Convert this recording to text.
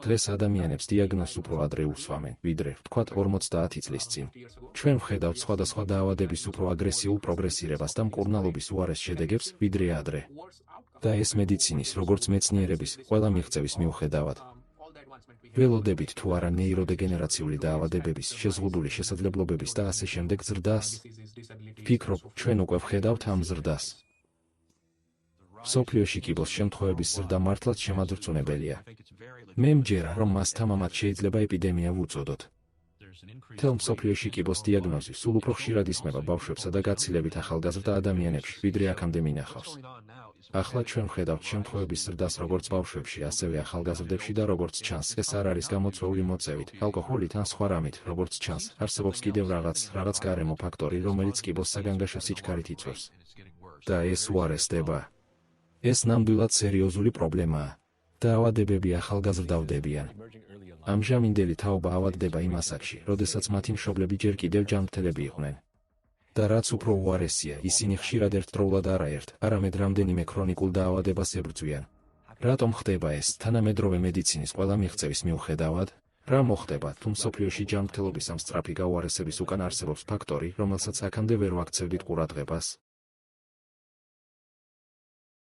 დღეს ადამიანებს დიაგნოზს უფრო ადრე უსვამენ, ვიდრე, ვთქვათ, 50 წლის წინ. ჩვენ ვხედავთ სხვადასხვა დაავადების უფრო აგრესიულ პროგრესირებას და მკურნალობის უარეს შედეგებს, ვიდრე ადრე. და ეს მედიცინის, როგორც მეცნიერების, ყველა მიღწევის მიუხედავად. ველოდებით თუ არა ნეიროდეგენერაციული დაავადებების, შეზღუდული შესაძლებლობების და ასე შემდეგ ზრდას? ვფიქრობ, ჩვენ უკვე ვხედავთ ამ ზრდას. მსოფლიოში კიბოს შემთხვევების ზრდა მართლაც შემაძრწუნებელია. მე მჯერა, რომ მას თამამად შეიძლება ეპიდემია ვუწოდოთ. მთელ მსოფლიოში კიბოს დიაგნოზი სულ უფრო ხშირად ისმება ბავშვებსა და გაცილებით ახალგაზრდა ადამიანებში, ვიდრე აქამდე მინახავს. ახლა ჩვენ ვხედავთ შემთხვევების ზრდას როგორც ბავშვებში, ასევე ახალგაზრდებში და როგორც ჩანს, ეს არ არის გამოწვეული მოწევით, ალკოჰოლით ან სხვა რამით, როგორც ჩანს, არსებობს კიდევ რაღაც გარემო ფაქტორი, რომელიც კიბოს საგანგაშო სიჩქარით იწვევს. და ეს უარესდება. ეს ნამდვილად სერიოზული პრობლემაა. დაავადებები ახალგაზრდავდებიან. ამჟამინდელი თაობა ავადდება იმ ასაკში, როდესაც მათი მშობლები ჯერ კიდევ ჯანმრთელები იყვნენ. და რაც უფრო უარესია, ისინი ხშირად ერთდროულად არაერთ, არამედ რამდენიმე ქრონიკულ დაავადებას ებრძვიან. რატომ ხდება ეს თანამედროვე მედიცინის ყველა მიღწევის მიუხედავად? რა მოხდება, თუ მსოფლიოში ჯანმრთელობის ამ სწრაფი გაუარესების უკან არსებობს ფაქტორი, რომელსაც აქამდე ვერ ვაქცევდით ყურადღებას?